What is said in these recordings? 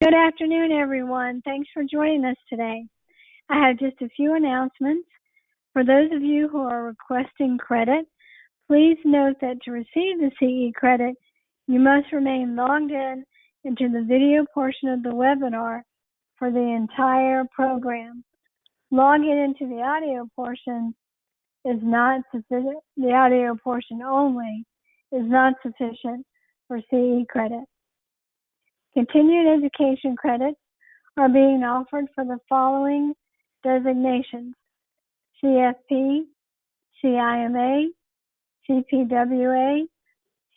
Good afternoon, everyone. Thanks for joining us today. I have just a few announcements. For those of you who are requesting credit, please note that to receive the CE credit, you must remain logged in into the video portion of the webinar for the entire program. Logging into the audio portion is not sufficient. The audio portion only is not sufficient for CE credit. Continued education credits are being offered for the following designations: CFP, CIMA, CPWA,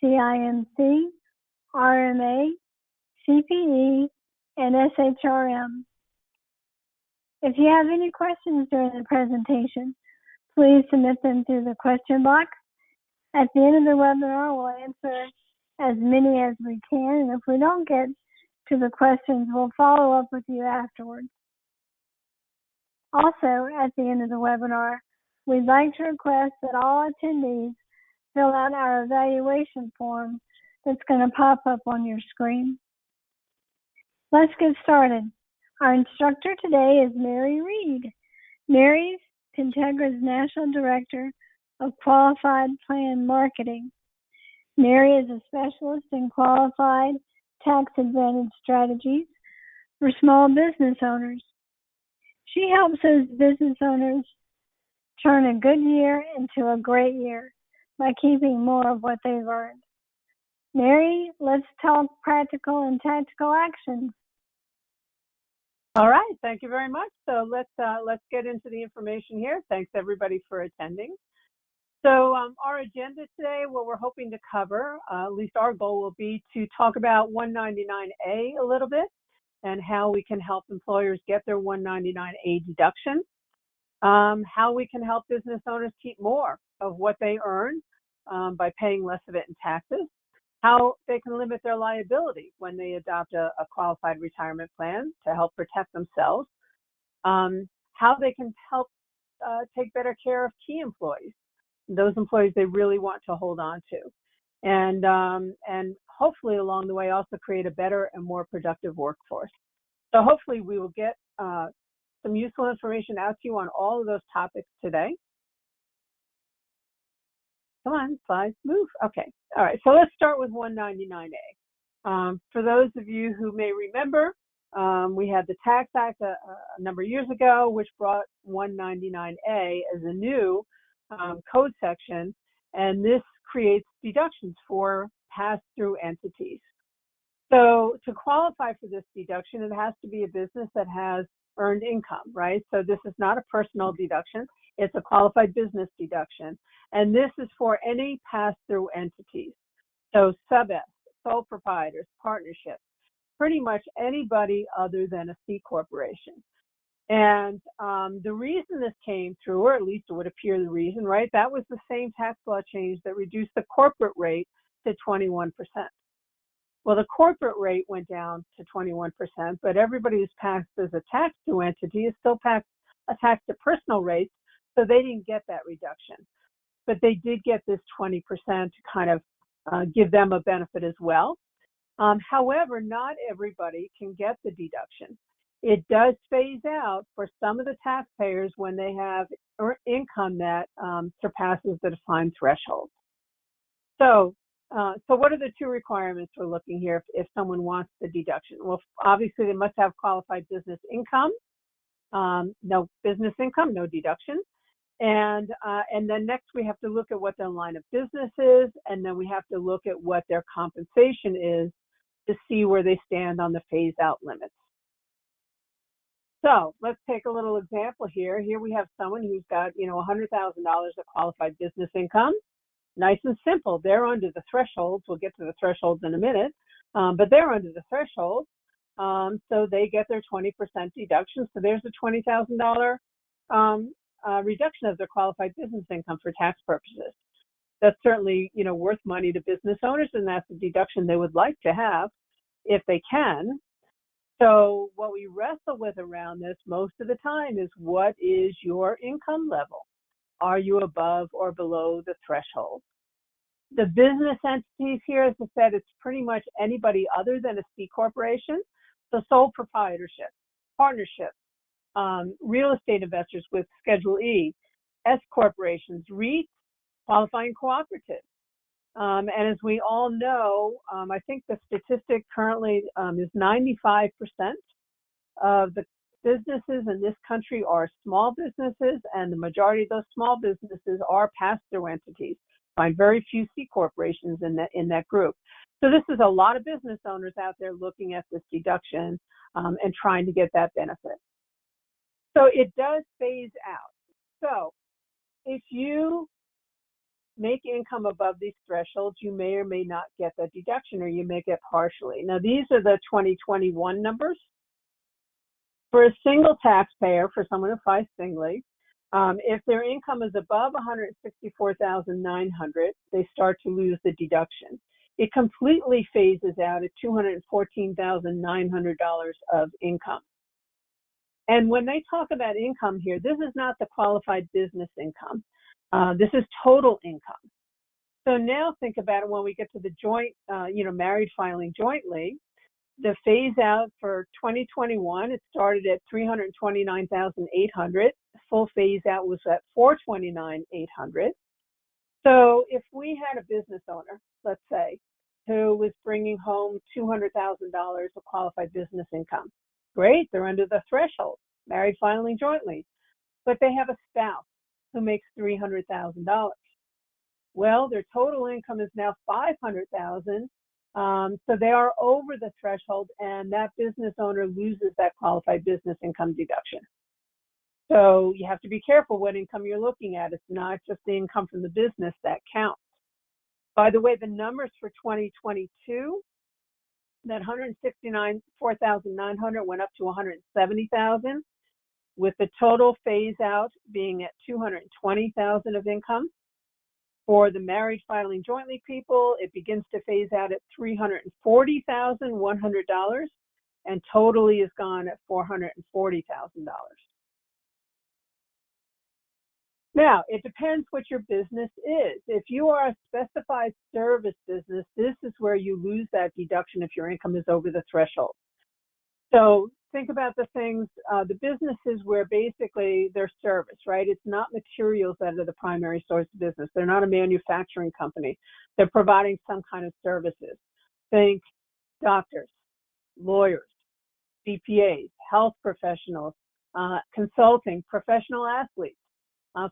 CIMC, RMA, CPE, and SHRM. If you have any questions during the presentation, please submit them through the question box. At the end of the webinar, we'll answer as many as we can, and if we don't get to the questions, we'll follow up with you afterwards. Also, at the end of the webinar, we'd like to request that all attendees fill out our evaluation form that's going to pop up on your screen. Let's get started. Our instructor today is Mary Reed. Mary's Pentegra's National Director of Qualified Plan Marketing. Mary is a specialist in qualified tax advantage strategies for small business owners. She helps those business owners turn a good year into a great year by keeping more of what they've earned. Mary, let's talk practical and tactical actions. All right, thank you very much. So let's get into the information here. Thanks everybody for attending. So our agenda today, what we're hoping to cover, at least our goal will be to talk about 199A a little bit and how we can help employers get their 199A deduction, how we can help business owners keep more of what they earn by paying less of it in taxes, how they can limit their liability when they adopt a qualified retirement plan to help protect themselves, how they can help take better care of key employees, those employees they really want to hold on to, and hopefully along the way also create a better and more productive workforce. So hopefully we will get some useful information out to you on all of those topics today. Come on, slides, move. Okay, all right, so let's start with 199A. For those of you who may remember, we had the Tax Act a number of years ago, which brought 199A as a new code section, and this creates deductions for pass-through entities. So to qualify for this deduction, it has to be a business that has earned income, right? So this is not a personal deduction, it's a qualified business deduction. And this is for any pass-through entities. So sub-S, sole proprietors, partnerships, pretty much anybody other than a C corporation. And the reason this came through, or at least it would appear the reason, right? That was the same tax law change that reduced the corporate rate to 21%. Well, the corporate rate went down to 21%, but everybody who's taxed as a tax-through entity is still taxed at personal rates, so they didn't get that reduction. But they did get this 20% to kind of give them a benefit as well. However, not everybody can get the deduction. It does phase out for some of the taxpayers when they have income that surpasses the defined threshold. So what are the two requirements we're looking here if someone wants the deduction? Well, obviously they must have qualified business income. No business income, no deduction. And then next we have to look at what their line of business is, and then we have to look at what their compensation is to see where they stand on the phase out limits. So let's take a little example here. Here we have someone who's got, $100,000 of qualified business income. Nice and simple. They're under the thresholds. We'll get to the thresholds in a minute, but they're under the threshold. So they get their 20% deduction. So there's a $20,000 reduction of their qualified business income for tax purposes. That's certainly, worth money to business owners, and that's the deduction they would like to have if they can. So what we wrestle with around this most of the time is, what is your income level? Are you above or below the threshold? The business entities here, as I said, it's pretty much anybody other than a C corporation. So sole proprietorship, partnership, real estate investors with Schedule E, S corporations, REITs, qualifying cooperatives. And as we all know, I think the statistic currently is 95% of the businesses in this country are small businesses, and the majority of those small businesses are pass-through entities. Find very few C corporations in that group. So this is a lot of business owners out there looking at this deduction and trying to get that benefit. So it does phase out. So if you make income above these thresholds, you may or may not get that deduction, or you may get partially. Now, these are the 2021 numbers. For a single taxpayer, for someone who files singly, if their income is above $164,900, they start to lose the deduction. It completely phases out at $214,900 of income. And when they talk about income here, this is not the qualified business income. This is total income. So now think about it when we get to the joint, married filing jointly. The phase out for 2021, it started at $329,800. Full phase out was at $429,800. So if we had a business owner, let's say, who was bringing home $200,000 of qualified business income, great, they're under the threshold, married filing jointly, but they have a spouse who makes $300,000. Well, their total income is now $500,000. So they are over the threshold, and that business owner loses that qualified business income deduction. So you have to be careful what income you're looking at. It's not just the income from the business that counts. By the way, the numbers for 2022, that $164,900 went up to $170,000, with the total phase out being at $220,000 of income. For the married filing jointly people, it begins to phase out at $340,100, and totally is gone at $440,000. Now, it depends what your business is. If you are a specified service business, this is where you lose that deduction if your income is over the threshold. So think about the things, the businesses where basically they're service, right? It's not materials that are the primary source of business. They're not a manufacturing company. They're providing some kind of services. Think doctors, lawyers, CPAs, health professionals, consulting, professional athletes,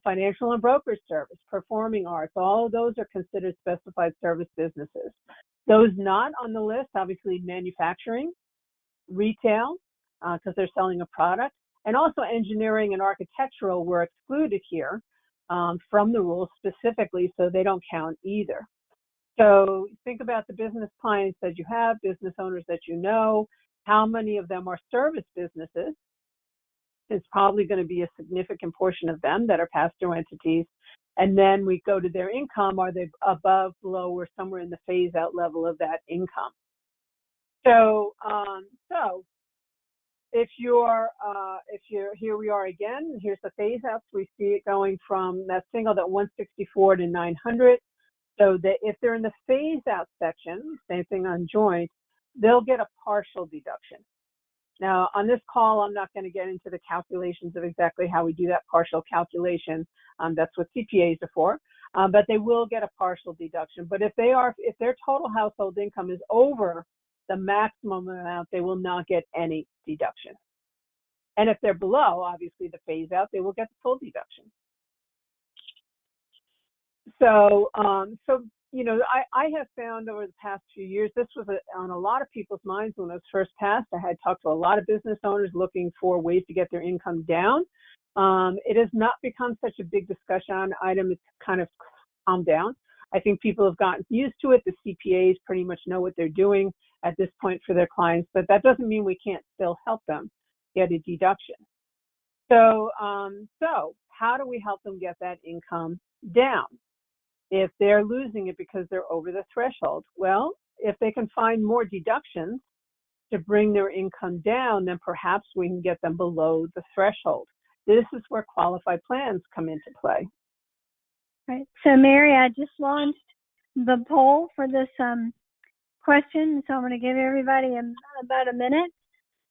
financial and brokerage service, performing arts. All of those are considered specified service businesses. Those not on the list, obviously manufacturing, retail, because they're selling a product, and also engineering and architectural were excluded here from the rules specifically, so they don't count either. So think about the business clients that you have, business owners that you know, how many of them are service businesses. It's probably going to be a significant portion of them that are pass-through entities. And then we go to their income. Are they above, below, or somewhere in the phase-out level of that income? So if you're here we are again. Here's the phase-outs. We see it going from that single, that 164 to 900. So that if they're in the phase-out section, same thing on joint, they'll get a partial deduction. Now, on this call, I'm not going to get into the calculations of exactly how we do that partial calculation. That's what CPAs are for. But they will get a partial deduction. But if their total household income is over the maximum amount, they will not get any deduction. And if they're below, obviously the phase out, they will get the full deduction. So, I have found over the past few years, this was on a lot of people's minds when it was first passed. I had talked to a lot of business owners looking for ways to get their income down. It has not become such a big discussion item. It's kind of calmed down. I think people have gotten used to it. The CPAs pretty much know what they're doing at this point for their clients, but that doesn't mean we can't still help them get a deduction. So how do we help them get that income down? If they're losing it because they're over the threshold, well, if they can find more deductions to bring their income down, then perhaps we can get them below the threshold. This is where qualified plans come into play. Right. So, Mary, I just launched the poll for this question, so I'm going to give everybody about a minute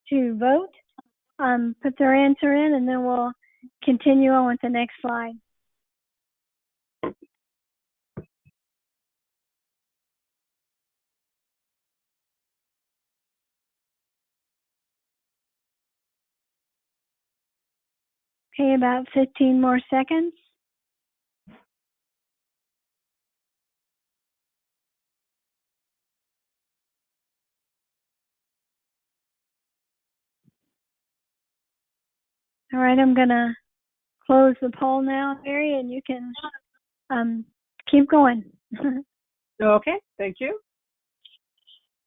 to vote, put their answer in, and then we'll continue on with the next slide. Okay, about 15 more seconds. All right, I'm going to close the poll now, Mary, and you can keep going. Okay, thank you.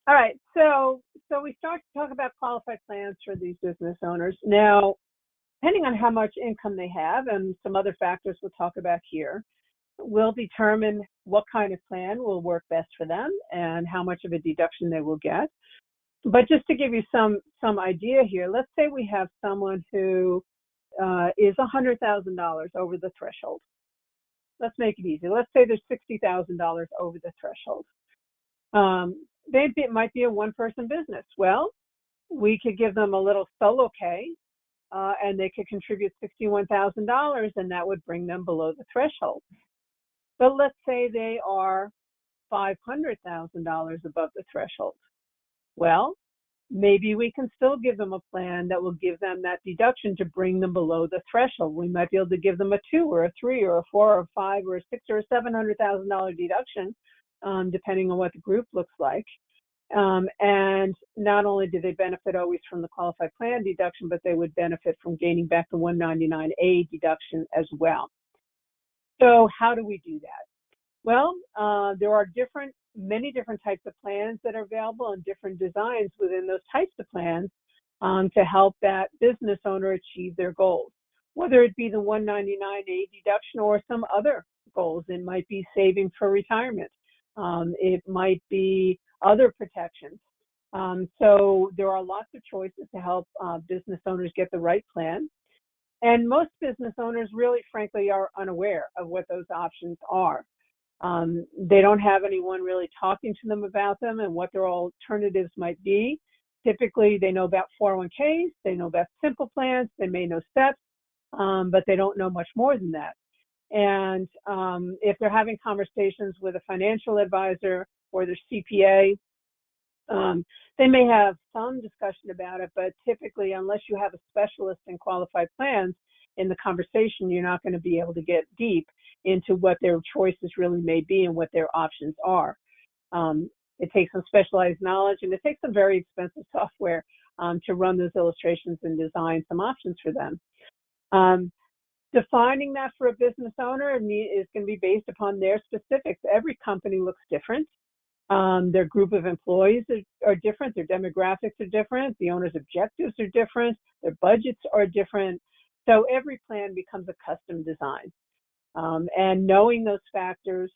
All right, so we start to talk about qualified plans for these business owners. Now, depending on how much income they have and some other factors we'll talk about here, will determine what kind of plan will work best for them and how much of a deduction they will get. But just to give you some idea here, let's say we have someone who is $100,000 over the threshold. Let's make it easy. Let's say there's $60,000 over the threshold. It might be a one-person business. Well, we could give them a little solo K, and they could contribute $61,000, and that would bring them below the threshold. But let's say they are $500,000 above the threshold. Well, maybe we can still give them a plan that will give them that deduction to bring them below the threshold. We might be able to give them a 2 or a 3 or a 4 or a 5 or a 6 or a $700,000 deduction, depending on what the group looks like. And not only do they benefit always from the qualified plan deduction, but they would benefit from gaining back the 199A deduction as well. So how do we do that? Well, there are many different types of plans that are available and different designs within those types of plans to help that business owner achieve their goals, whether it be the 199A deduction or some other goals. It might be saving for retirement. It might be other protections. So there are lots of choices to help business owners get the right plan. And most business owners really, frankly, are unaware of what those options are. They don't have anyone really talking to them about them and what their alternatives might be. Typically, they know about 401ks, they know about simple plans, they may know steps, but they don't know much more than that. And if they're having conversations with a financial advisor or their CPA, they may have some discussion about it, but typically, unless you have a specialist in qualified plans in the conversation, you're not going to be able to get deep into what their choices really may be and what their options are. It takes some specialized knowledge, and it takes some very expensive software to run those illustrations and design some options for them. Defining that for a business owner is going to be based upon their specifics. Every company looks different. Their group of employees are different. Their demographics are different. The owner's objectives are different. Their budgets are different. So every plan becomes a custom design. And knowing those factors,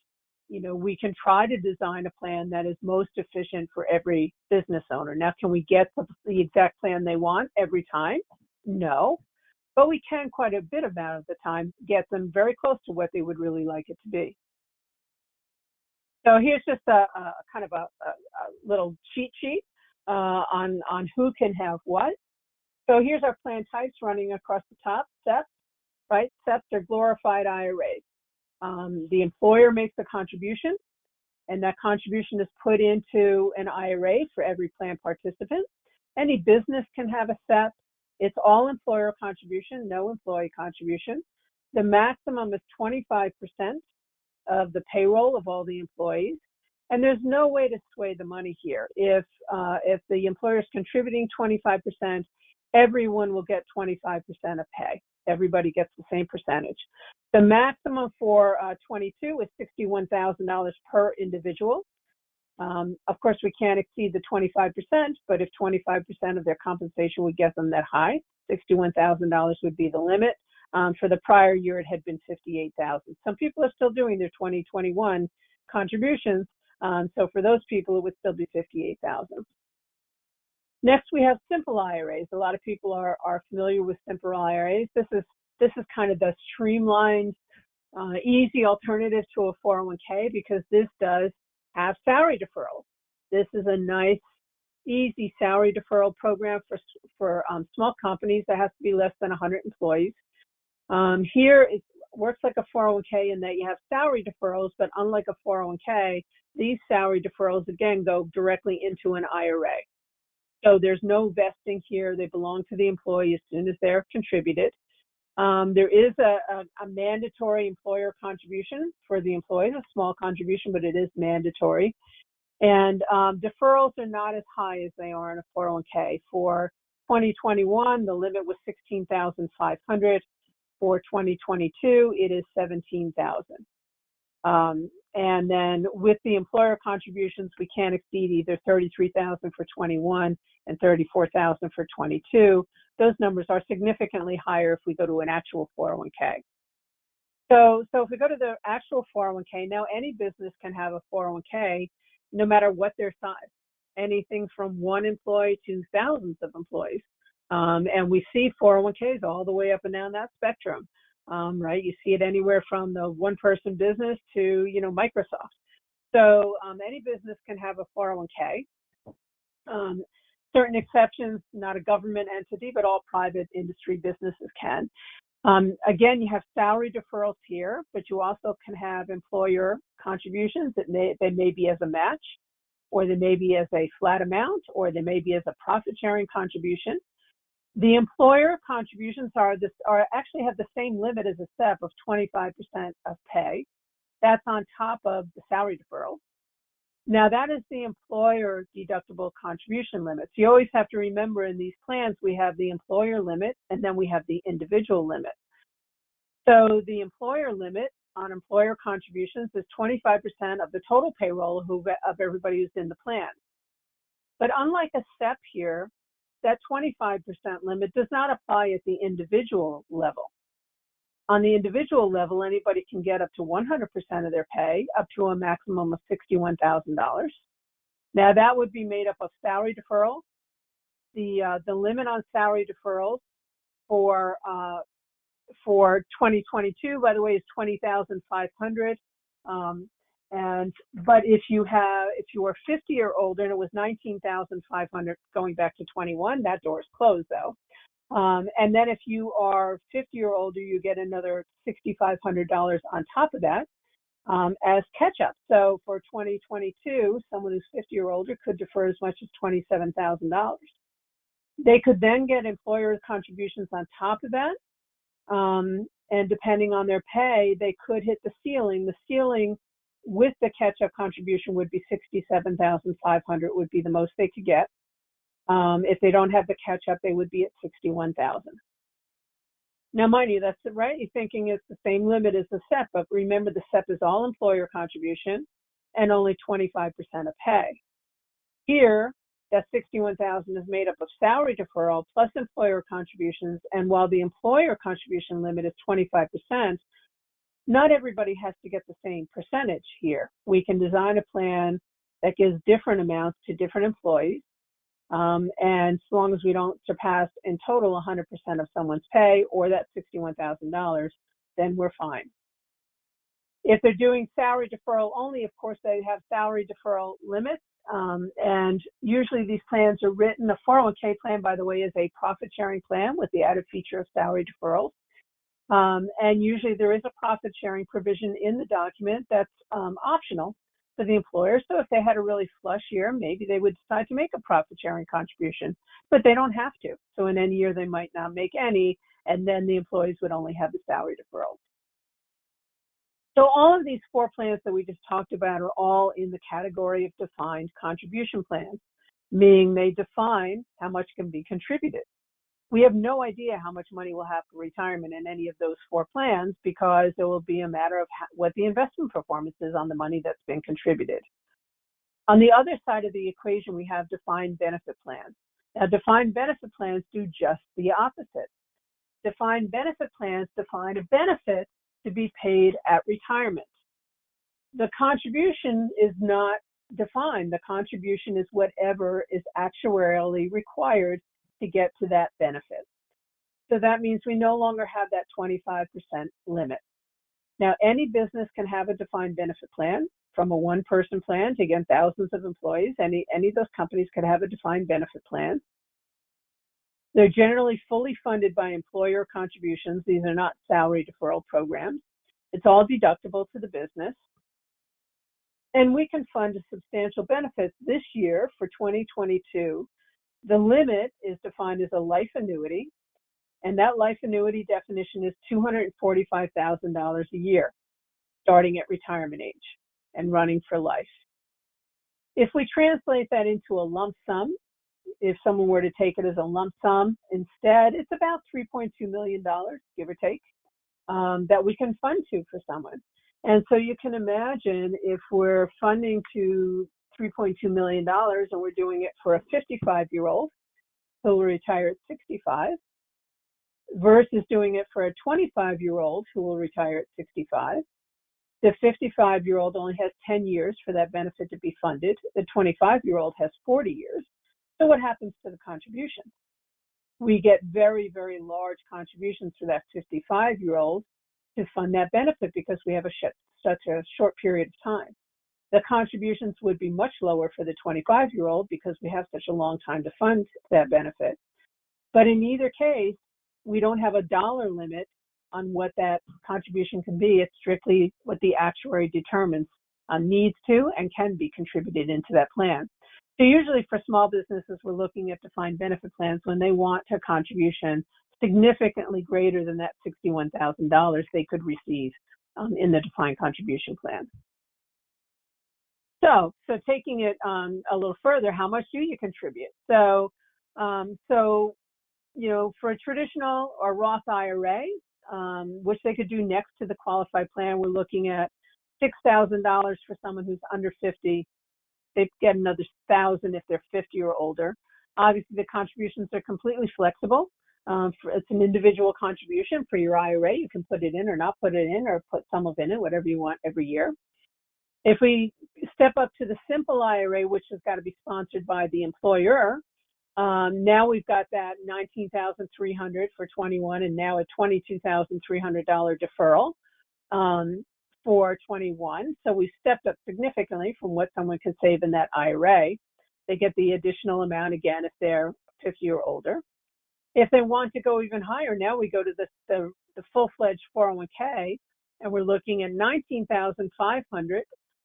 we can try to design a plan that is most efficient for every business owner. Now, can we get the exact plan they want every time? No. But we can quite a bit amount of the time get them very close to what they would really like it to be. So here's just a kind of a little cheat sheet on who can have what. So here's our plan types running across the top. SEPs, right? SEPs are glorified IRAs. The employer makes a contribution, and that contribution is put into an IRA for every plan participant. Any business can have a SEP. It's all employer contribution, no employee contribution. The maximum is 25% of the payroll of all the employees, and there's no way to sway the money here. If the employer is contributing 25%, everyone will get 25% of pay. Everybody gets the same percentage. The maximum for 22 is $61,000 per individual. Of course, we can't exceed the 25%, but if 25% of their compensation would get them that high, $61,000 would be the limit. For the prior year, it had been $58,000. Some people are still doing their 2021 contributions, so for those people, it would still be $58,000. Next, we have simple IRAs. A lot of people are familiar with simple IRAs. This is kind of the streamlined, easy alternative to a 401k because this does have salary deferrals. This is a nice easy salary deferral program for small companies that has to be less than 100 employees. Here it works like a 401k in that you have salary deferrals, but unlike a 401k, these salary deferrals again go directly into an IRA. So there's no vesting here. They belong to the employee as soon as they're contributed. There is a mandatory employer contribution for the employees, a small contribution, but it is mandatory. And deferrals are not as high as they are in a 401k. For 2021, the limit was $16,500. For 2022, it is $17,000. And then with the employer contributions, we can't exceed either $33,000 for 21 and $34,000 for 22. Those numbers are significantly higher if we go to an actual 401k. So if we go to the actual 401k, now any business can have a 401k no matter what their size, anything from one employee to thousands of employees. And we see 401ks all the way up and down that spectrum, right? You see it anywhere from the one-person business to, Microsoft. So any business can have a 401k. Certain exceptions, not a government entity, but all private industry businesses can. Again, you have salary deferrals here, but you also can have employer contributions that they may be as a match, or they may be as a flat amount, or they may be as a profit sharing contribution. The employer contributions actually have the same limit as a SEP of 25% of pay. That's on top of the salary deferral. Now that is the employer deductible contribution limit. So you always have to remember in these plans, we have the employer limit and then we have the individual limit. So the employer limit on employer contributions is 25% of the total payroll of everybody who's in the plan. But unlike a SEP here, that 25% limit does not apply at the individual level. On the individual level, anybody can get up to 100% of their pay, up to a maximum of $61,000. Now that would be made up of salary deferral. The limit on salary deferrals for 2022, by the way, is $20,500. But if you are 50 or older, and it was $19,500 going back to 21, that door is closed though. And then if you are 50 or older, you get another $6,500 on top of that as catch-up. So for 2022, someone who's 50 or older could defer as much as $27,000. They could then get employer contributions on top of that. And depending on their pay, they could hit the ceiling. The ceiling with the catch-up contribution would be $67,500 would be the most they could get. If they don't have the catch-up, they would be at $61,000. Now, mind you, that's right. You're thinking it's the same limit as the SEP, but remember the SEP is all employer contribution and only 25% of pay. Here, that $61,000 is made up of salary deferral plus employer contributions, and while the employer contribution limit is 25%, not everybody has to get the same percentage here. We can design a plan that gives different amounts to different employees, and as long as we don't surpass in total 100% of someone's pay or that $61,000, then we're fine. If they're doing salary deferral only, of course, they have salary deferral limits. And usually these plans are written. The 401k plan, by the way, is a profit sharing plan with the added feature of salary deferrals. And usually there is a profit sharing provision in the document that's optional for the employer. So if they had a really flush year, maybe they would decide to make a profit sharing contribution, but they don't have to. So in any year, they might not make any, and then the employees would only have the salary deferral. So all of these four plans that we just talked about are all in the category of defined contribution plans, meaning they define how much can be contributed. We have no idea how much money we'll have for retirement in any of those four plans because it will be a matter of what the investment performance is on the money that's been contributed. On the other side of the equation, we have defined benefit plans. Now, defined benefit plans do just the opposite. Defined benefit plans define a benefit to be paid at retirement. The contribution is not defined. The contribution is whatever is actuarially required to get to that benefit. So that means we no longer have that 25% limit. Now, any business can have a defined benefit plan. from a one-person plan to, again, thousands of employees. Any of those companies could have a defined benefit plan. They're generally fully funded by employer contributions. These are not salary deferral programs. It's all deductible to the business. And we can fund a substantial benefit this year for 2022. The limit is defined as a life annuity, and that life annuity definition is $245,000 a year, starting at retirement age and running for life. If we translate that into a lump sum, if someone were to take it as a lump sum instead, it's about $3.2 million, give or take, that we can fund to for someone. And so you can imagine if we're funding to $3.2 million and we're doing it for a 55-year-old who will retire at 65 versus doing it for a 25-year-old who will retire at 65. The 55-year-old only has 10 years for that benefit to be funded. The 25-year-old has 40 years. So what happens to the contributions? We get very, very large contributions for that 55-year-old to fund that benefit because we have such a short period of time. The contributions would be much lower for the 25-year-old because we have such a long time to fund that benefit. But in either case, we don't have a dollar limit on what that contribution can be. It's strictly what the actuary determines needs to and can be contributed into that plan. So usually for small businesses, we're looking at defined benefit plans when they want a contribution significantly greater than that $61,000 they could receive in the defined contribution plan. So taking it a little further, how much do you contribute? So you know, for a traditional or Roth IRA, which they could do next to the qualified plan, we're looking at $6,000 for someone who's under 50. They get another $1,000 if they're 50 or older. Obviously, the contributions are completely flexible. It's an individual contribution for your IRA. You can put it in or not put it in or put some of it in, whatever you want every year. If we step up to the simple IRA, which has got to be sponsored by the employer, now we've got that $19,300 for 21 and now a $22,300 deferral for 21. So we stepped up significantly from what someone could save in that IRA. They get the additional amount again if they're 50 or older. If they want to go even higher, now we go to the full-fledged 401k, and we're looking at $19,500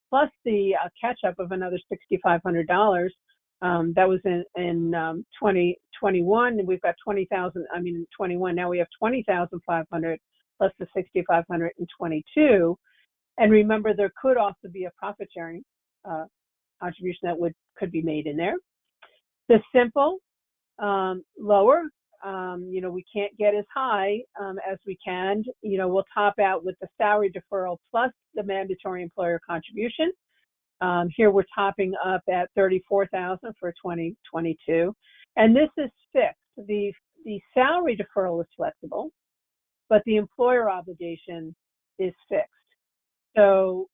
plus the catch-up of another $6,500. That was in 2021. We've got 21. Now we have 20,500 plus the 6,500 in 22. And remember, there could also be a profit sharing contribution that could be made in there. The simple, lower. You know, we can't get as high as we can. You know, we'll top out with the salary deferral plus the mandatory employer contribution. Here we're topping up at $34,000 for 2022, and this is fixed. The salary deferral is flexible, but the employer obligation is fixed. So,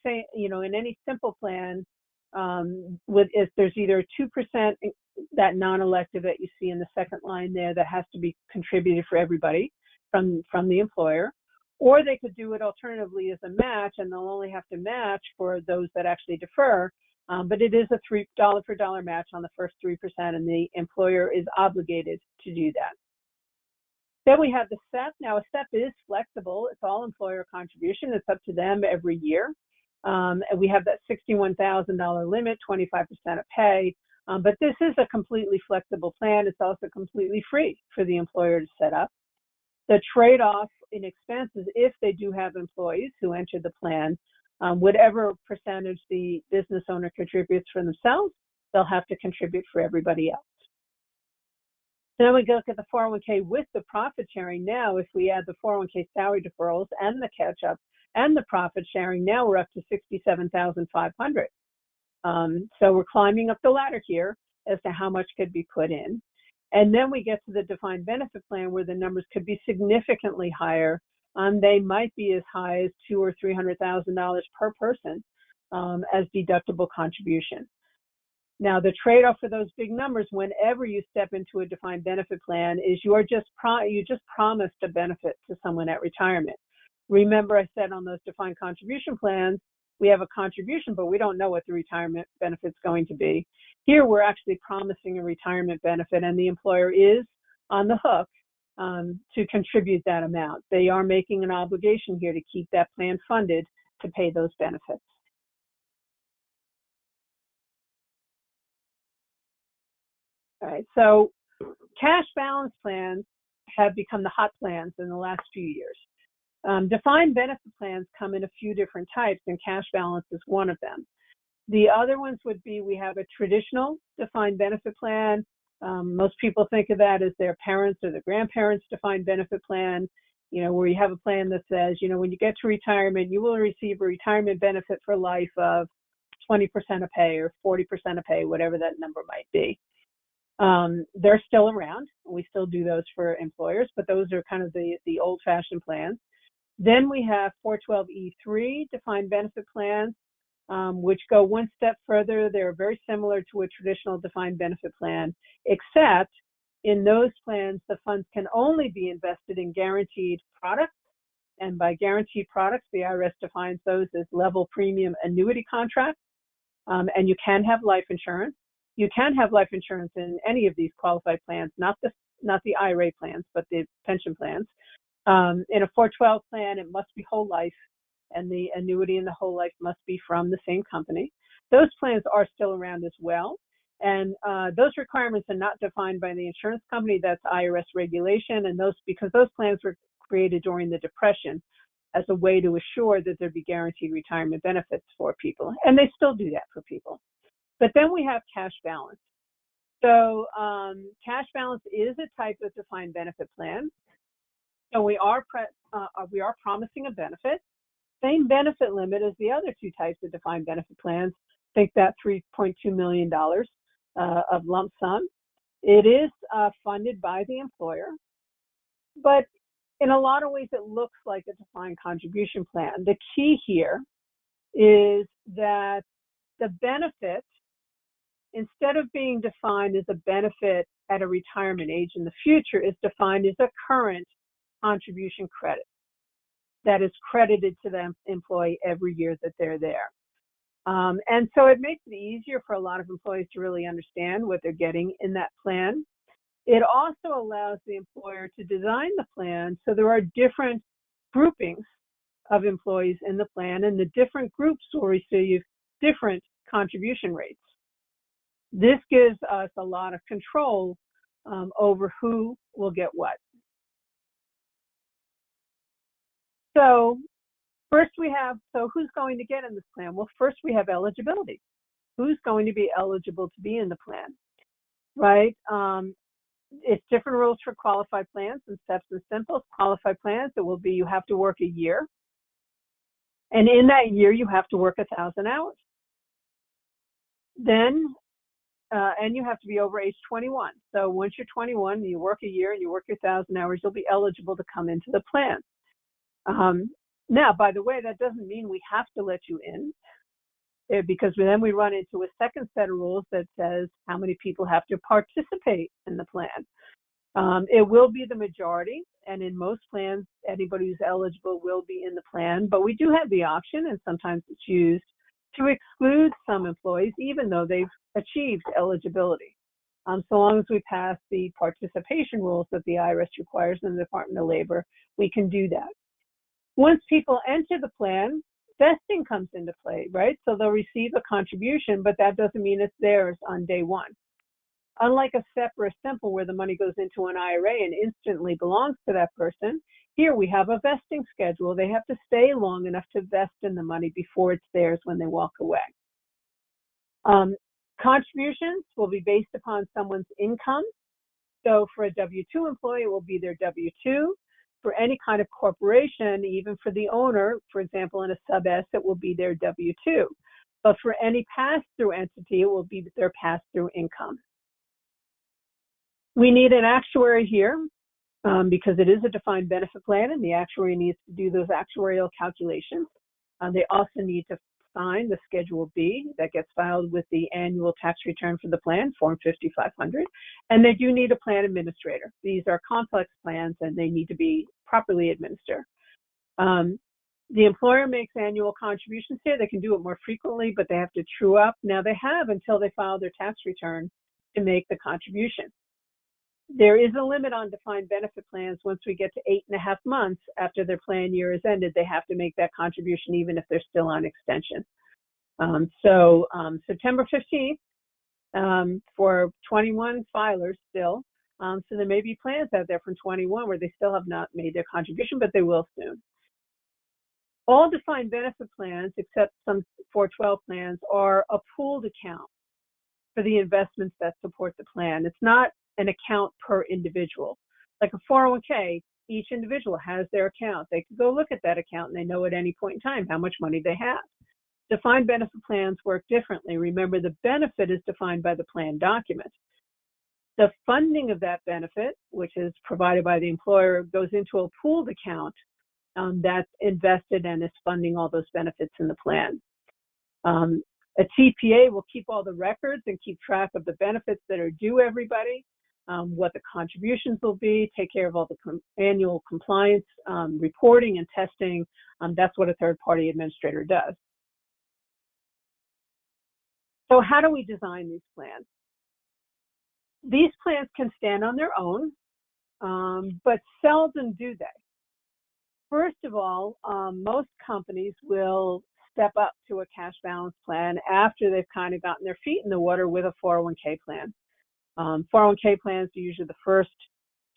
say, you know, in any simple plan, if there's either 2%, that non-elective that you see in the second line there, that has to be contributed for everybody from the employer, or they could do it alternatively as a match, and they'll only have to match for those that actually defer. But it is a $3 per dollar match on the first 3%, and the employer is obligated to do that. Then we have the SEP. Now, a SEP is flexible. It's all employer contribution. It's up to them every year. And we have that $61,000 limit, 25% of pay. But this is a completely flexible plan. It's also completely free for the employer to set up. The trade-off in expenses, if they do have employees who enter the plan, whatever percentage the business owner contributes for themselves, they'll have to contribute for everybody else. Then we look at the 401k with the profit sharing. Now, if we add the 401k salary deferrals and the catch-up and the profit sharing, now we're up to $67,500. So we're climbing up the ladder here as to how much could be put in. And then we get to the defined benefit plan where the numbers could be significantly higher. They might be as high as $200,000 or $300,000 per person as deductible contribution. Now, the trade-off for those big numbers, whenever you step into a defined benefit plan, is you just promised a benefit to someone at retirement. Remember, I said on those defined contribution plans, we have a contribution, but we don't know what the retirement benefit's going to be. Here, we're actually promising a retirement benefit, and the employer is on the hook to contribute that amount. They are making an obligation here to keep that plan funded to pay those benefits. All right, so cash balance plans have become the hot plans in the last few years. Defined benefit plans come in a few different types, and cash balance is one of them. The other ones would be, we have a traditional defined benefit plan. Most people think of that as their parents' or their grandparents' defined benefit plan, where you have a plan that says, when you get to retirement, you will receive a retirement benefit for life of 20% of pay or 40% of pay, whatever that number might be. They're still around. We still do those for employers, but those are kind of the old-fashioned plans. Then we have 412(e)(3) defined benefit plans, which go one step further. They're very similar to a traditional defined benefit plan, except in those plans, the funds can only be invested in guaranteed products. And by guaranteed products, the IRS defines those as level premium annuity contracts. And you can have life insurance. You can have life insurance in any of these qualified plans, not the IRA plans, but the pension plans. In a 412 plan, it must be whole life, and the annuity in the whole life must be from the same company. Those plans are still around as well, and those requirements are not defined by the insurance company. That's IRS regulation, and because those plans were created during the Depression as a way to assure that there'd be guaranteed retirement benefits for people, and they still do that for people. But then we have cash balance. So cash balance is a type of defined benefit plan. So we are promising a benefit, same benefit limit as the other two types of defined benefit plans. Think that $3.2 million of lump sum. It is funded by the employer, but in a lot of ways it looks like a defined contribution plan. The key here is that the benefit, instead of being defined as a benefit at a retirement age in the future, is defined as a current contribution credit that is credited to the employee every year that they're there. And so it makes it easier for a lot of employees to really understand what they're getting in that plan. It also allows the employer to design the plan so there are different groupings of employees in the plan, and the different groups will receive different contribution rates. This gives us a lot of control over who will get what. So first who's going to get in this plan? Well, first we have eligibility. Who's going to be eligible to be in the plan, right? It's different rules for qualified plans and steps and simples. Qualified plans, it will be you have to work a year. And in that year, you have to work 1,000 hours. Then, and you have to be over age 21. So once you're 21, you work a year and you work your 1,000 hours, you'll be eligible to come into the plan. Now, by the way, that doesn't mean we have to let you in, because then we run into a second set of rules that says how many people have to participate in the plan. It will be the majority, and in most plans, anybody who's eligible will be in the plan, but we do have the option, and sometimes it's used, to exclude some employees, even though they've achieved eligibility. So long as we pass the participation rules that the IRS requires in the Department of Labor, we can do that. Once people enter the plan, vesting comes into play, right? So they'll receive a contribution, but that doesn't mean it's theirs on day one. Unlike a SEP or a simple where the money goes into an IRA and instantly belongs to that person, here we have a vesting schedule. They have to stay long enough to vest in the money before it's theirs when they walk away. Contributions will be based upon someone's income. So for a W-2 employee, it will be their W-2. For any kind of corporation, even for the owner, for example, in a sub-S, it will be their W-2. But for any pass-through entity, it will be their pass-through income. We need an actuary here because it is a defined benefit plan, and the actuary needs to do those actuarial calculations. They also need to sign the Schedule B that gets filed with the annual tax return for the plan, Form 5500, and they do need a plan administrator. These are complex plans, and they need to be properly administered. The employer makes annual contributions here. They can do it more frequently, but they have to true up. Now they have until they file their tax return to make the contribution. There is a limit on defined benefit plans. Once we get to 8.5 months after their plan year is ended, they have to make that contribution even if they're still on extension. September 15th for 21 filers still. So there may be plans out there from 21 where they still have not made their contribution, but they will soon. All defined benefit plans, except some 412 plans, are a pooled account for the investments that support the plan. It's not an account per individual. Like a 401k, each individual has their account. They can go look at that account and they know at any point in time how much money they have. Defined benefit plans work differently. Remember, the benefit is defined by the plan document. The funding of that benefit, which is provided by the employer, goes into a pooled account that's invested and is funding all those benefits in the plan. A TPA will keep all the records and keep track of the benefits that are due everybody, what the contributions will be, take care of all the annual compliance reporting and testing. That's what a third-party administrator does. So how do we design these plans? These plans can stand on their own, but seldom do they. First of all, most companies will step up to a cash balance plan after they've kind of gotten their feet in the water with a 401k plan. 401k plans are usually the first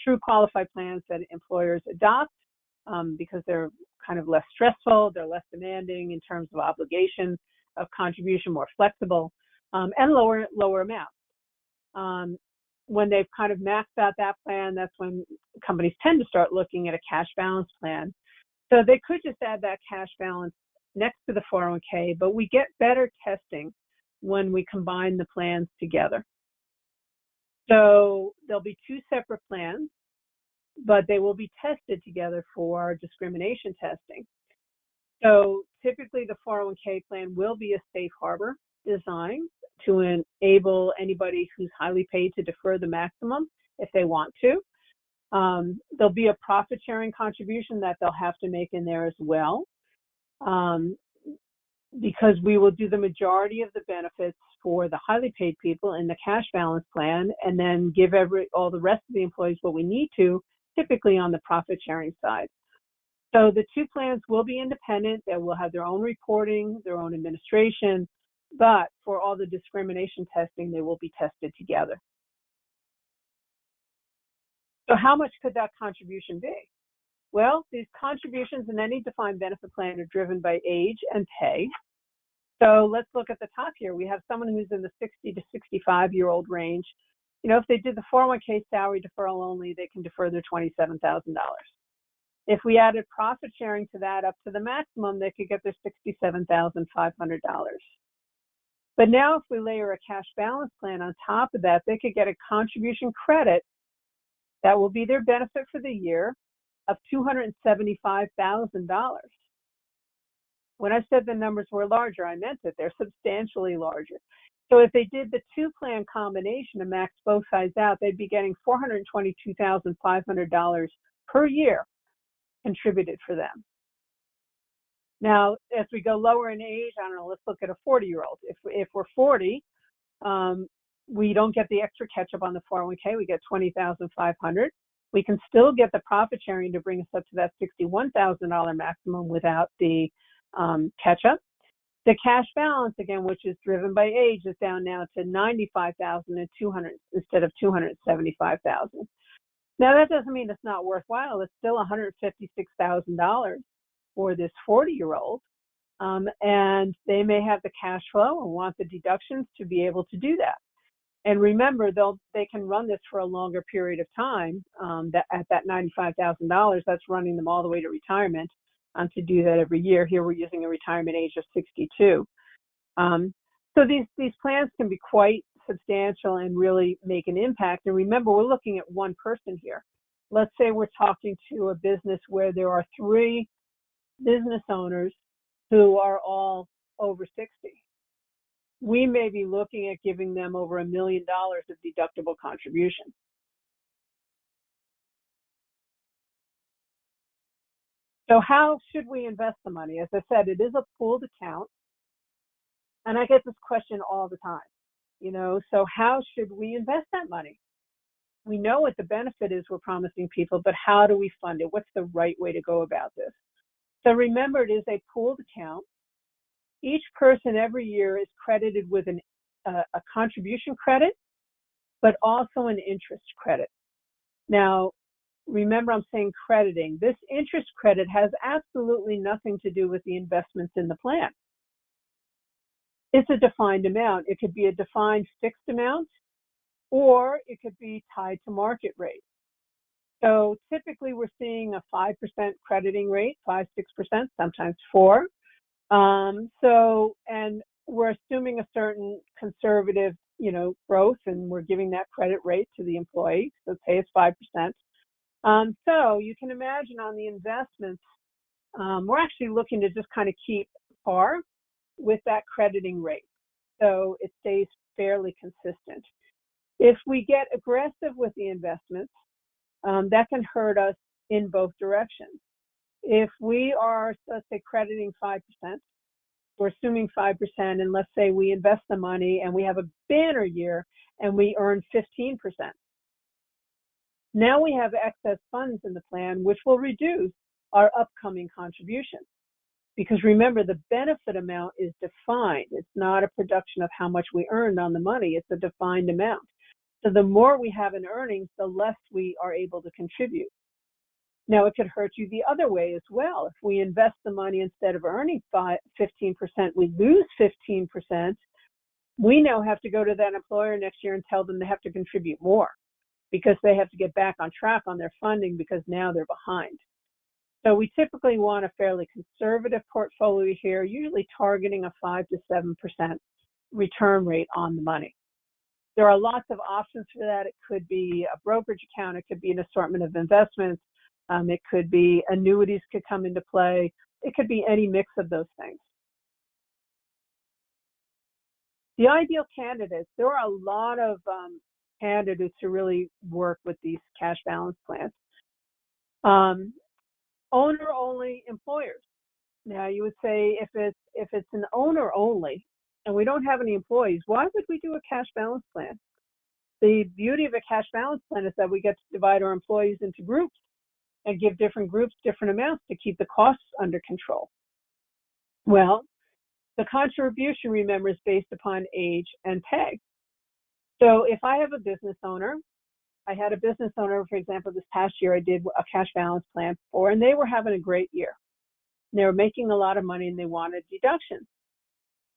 true qualified plans that employers adopt because they're kind of less stressful, they're less demanding in terms of obligation of contribution, more flexible, and lower amounts. When they've kind of maxed out that plan, that's when companies tend to start looking at a cash balance plan. So they could just add that cash balance next to the 401k, but we get better testing when we combine the plans together. So there'll be two separate plans, but they will be tested together for discrimination testing. So typically the 401k plan will be a safe harbor design to enable anybody who's highly paid to defer the maximum if they want to. There'll be a profit sharing contribution that they'll have to make in there as well, because we will do the majority of the benefits for the highly paid people in the cash balance plan and then give all the rest of the employees what we need to, typically on the profit sharing side. So the two plans will be independent. They will have their own reporting, their own administration, but for all the discrimination testing, they will be tested together. So how much could that contribution be? Well, these contributions in any defined benefit plan are driven by age and pay. So let's look at the top here. We have someone who's in the 60 to 65-year-old range. You know, if they did the 401k salary deferral only, they can defer their $27,000. If we added profit sharing to that up to the maximum, they could get their $67,500. But now if we layer a cash balance plan on top of that, they could get a contribution credit that will be their benefit for the year of $275,000. When I said the numbers were larger, I meant that they're substantially larger. So if they did the two plan combination and max both sides out, they'd be getting $422,500 per year contributed for them. Now, as we go lower in age, I don't know, let's look at a 40-year-old. If we're 40, we don't get the extra catch-up on the 401k. We get $20,500. We can still get the profit sharing to bring us up to that $61,000 maximum without the catch-up. The cash balance, again, which is driven by age, is down now to $95,200 instead of $275,000. Now, that doesn't mean it's not worthwhile. It's still $156,000 for this 40-year-old, and they may have the cash flow and want the deductions to be able to do that. And remember, they can run this for a longer period of time. At that $95,000, that's running them all the way to retirement to do that every year. Here we're using a retirement age of 62. So these plans can be quite substantial and really make an impact. And remember, we're looking at one person here. Let's say we're talking to a business where there are 3 business owners who are all over 60. We may be looking at giving them over $1 million of deductible contribution. So how should we invest the money? As I said, it is a pooled account. And I get this question all the time, so how should we invest that money? We know what the benefit is we're promising people, but how do we fund it? What's the right way to go about this? So remember, it is a pooled account. Each person every year is credited with a contribution credit, but also an interest credit. Now, remember I'm saying crediting. This interest credit has absolutely nothing to do with the investments in the plan. It's a defined amount. It could be a defined fixed amount, or it could be tied to market rate. So typically we're seeing a 5% crediting rate, 5-6%, sometimes 4%. And we're assuming a certain conservative, growth, and we're giving that credit rate to the employee. So say it's 5%. So you can imagine on the investments, we're actually looking to just kind of keep par with that crediting rate, so it stays fairly consistent. If we get aggressive with the investments, that can hurt us in both directions. If we are, let's say, crediting 5%, we're assuming 5%, and let's say we invest the money and we have a banner year and we earn 15%. Now we have excess funds in the plan, which will reduce our upcoming contribution. Because remember, the benefit amount is defined. It's not a production of how much we earned on the money. It's a defined amount. So the more we have in earnings, the less we are able to contribute. Now, it could hurt you the other way as well. If we invest the money, instead of earning 15%, we lose 15%. We now have to go to that employer next year and tell them they have to contribute more because they have to get back on track on their funding because now they're behind. So we typically want a fairly conservative portfolio here, usually targeting a 5 to 7% return rate on the money. There are lots of options for that. It could be a brokerage account. It could be an assortment of investments. It could be annuities could come into play. It could be any mix of those things. The ideal candidates, there are a lot of candidates who really work with these cash balance plans. Owner-only employers. Now, you would say if it's an owner only and we don't have any employees, why would we do a cash balance plan? The beauty of a cash balance plan is that we get to divide our employees into groups and give different groups different amounts to keep the costs under control. Well, the contribution, remember, is based upon age and pay. So if I have a business owner, I had a business owner, for example, this past year I did a cash balance plan for, and they were having a great year. They were making a lot of money and they wanted deductions.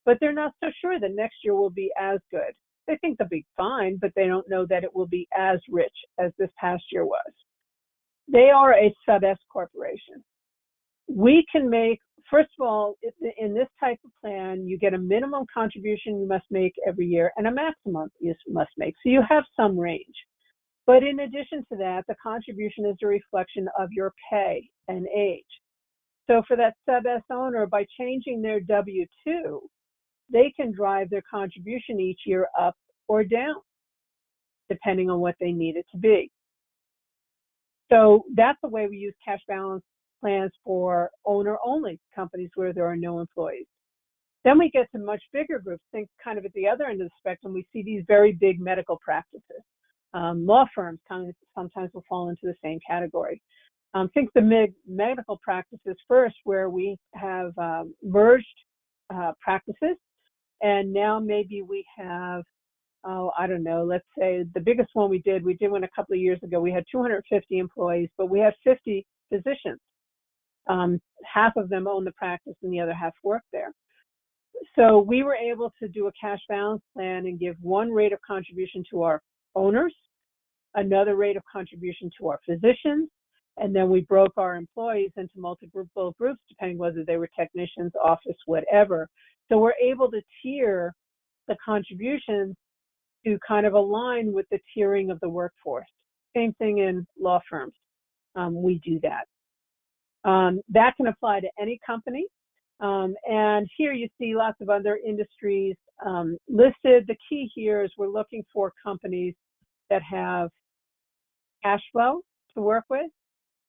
But they're not so sure that next year will be as good. They think they'll be fine, but they don't know that it will be as rich as this past year was. They are a sub-S corporation. We can make, first of all, in this type of plan, you get a minimum contribution you must make every year and a maximum you must make. So you have some range. But in addition to that, the contribution is a reflection of your pay and age. So for that sub-S owner, by changing their W-2, they can drive their contribution each year up or down, depending on what they need it to be. So that's the way we use cash balance plans for owner-only companies where there are no employees. Then we get to much bigger groups. Think kind of at the other end of the spectrum, we see these very big medical practices. Law firms sometimes will fall into the same category. Think the medical practices first, where we have merged practices, and now maybe we have, I don't know, let's say the biggest one we did one a couple of years ago. We had 250 employees, but we had 50 physicians. Half of them own the practice and the other half work there. So we were able to do a cash balance plan and give one rate of contribution to our owners, another rate of contribution to our physicians, and then we broke our employees into multiple groups, depending whether they were technicians, office, whatever. So we're able to tier the contributions to kind of align with the tiering of the workforce. Same thing in law firms. We do that. That can apply to any company. And here you see lots of other industries listed. The key here is we're looking for companies that have cash flow to work with,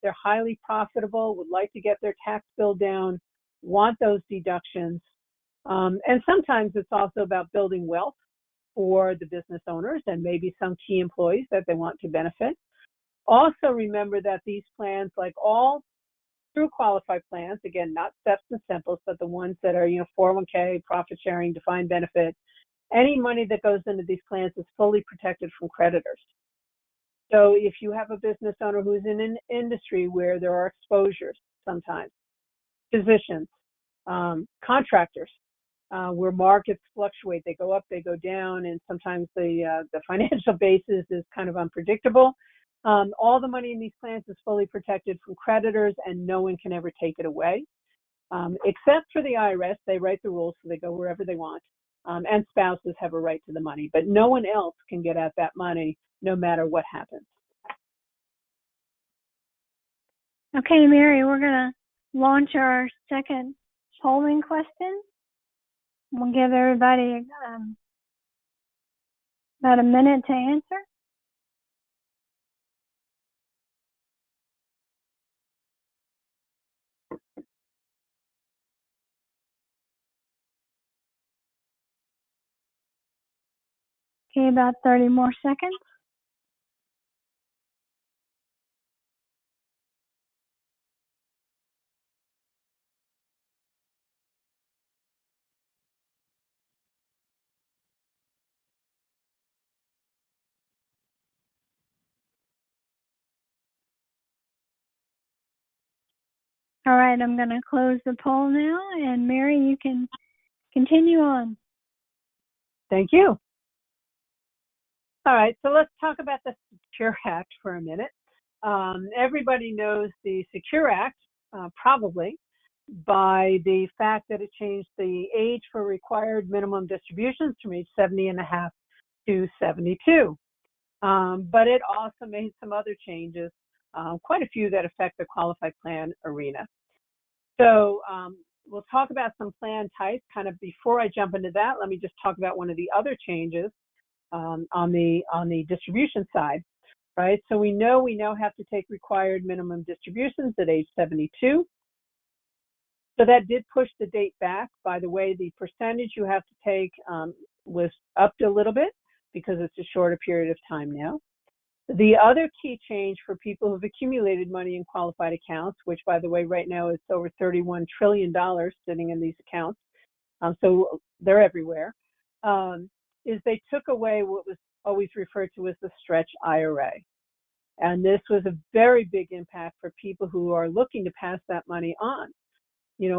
they're highly profitable, would like to get their tax bill down, want those deductions. And sometimes it's also about building wealth for the business owners and maybe some key employees that they want to benefit. Also remember that these plans, like all true qualified plans, again, not steps and simples, but the ones that are, 401k, profit sharing, defined benefit, any money that goes into these plans is fully protected from creditors. So if you have a business owner who's in an industry where there are exposures sometimes, physicians, contractors, where markets fluctuate, they go up, they go down, and sometimes the financial basis is kind of unpredictable. All the money in these plans is fully protected from creditors, and no one can ever take it away, except for the IRS. They write the rules, so they go wherever they want, and spouses have a right to the money, but no one else can get at that money no matter what happens. Okay, Mary, we're going to launch our second polling question. We'll give everybody about a minute to answer. Okay, about 30 more seconds. All right, I'm going to close the poll now, and Mary, you can continue on. Thank you. All right, so let's talk about the Secure Act for a minute. Everybody knows the Secure Act, probably, by the fact that it changed the age for required minimum distributions from age 70 and a half to 72. But it also made some other changes, quite a few that affect the qualified plan arena. So we'll talk about some plan types. Kind of before I jump into that, let me just talk about one of the other changes on the distribution side, right? So we now have to take required minimum distributions at age 72. So that did push the date back. By the way, the percentage you have to take was upped a little bit because it's a shorter period of time now. The other key change for people who've accumulated money in qualified accounts, which by the way, right now it's over $31 trillion sitting in these accounts, so they're everywhere, is they took away what was always referred to as the stretch IRA. And this was a very big impact for people who are looking to pass that money on.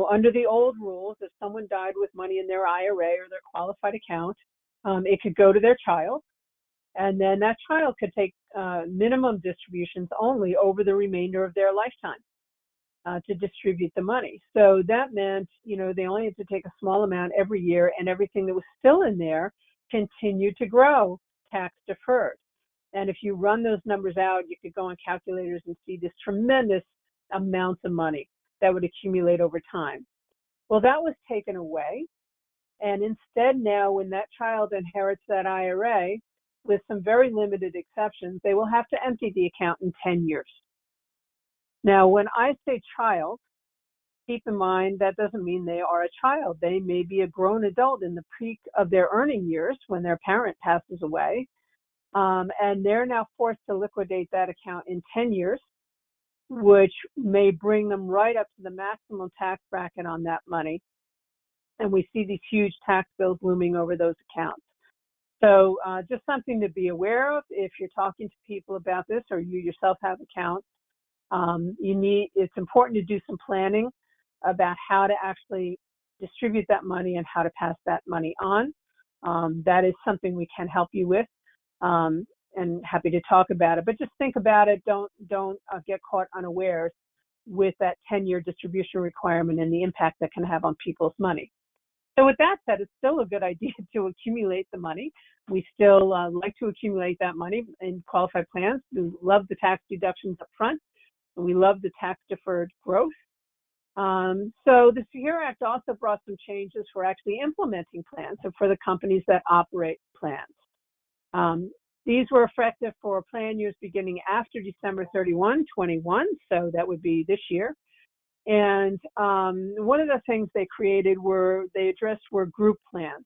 Under the old rules, if someone died with money in their IRA or their qualified account, it could go to their child, and then that child could take minimum distributions only over the remainder of their lifetime to distribute the money. So that meant, they only had to take a small amount every year, and everything that was still in there continued to grow tax deferred. And if you run those numbers out, you could go on calculators and see this tremendous amounts of money that would accumulate over time. Well, that was taken away. And instead now, when that child inherits that IRA, with some very limited exceptions, they will have to empty the account in 10 years. Now, when I say child, keep in mind that doesn't mean they are a child. They may be a grown adult in the peak of their earning years when their parent passes away, and they're now forced to liquidate that account in 10 years, which may bring them right up to the maximum tax bracket on that money. And we see these huge tax bills looming over those accounts. So just something to be aware of if you're talking to people about this, or you yourself have accounts. It's important to do some planning about how to actually distribute that money and how to pass that money on. That is something we can help you with, and happy to talk about it. But just think about it. Don't get caught unawares with that 10-year distribution requirement and the impact that can have on people's money. So with that said, it's still a good idea to accumulate the money. We still like to accumulate that money in qualified plans. We love the tax deductions up front, and we love the tax deferred growth. So the Secure Act also brought some changes for actually implementing plans, so for the companies that operate plans. These were effective for plan years beginning after December 31, 21, so that would be this year. And one of the things they created they addressed were group plans.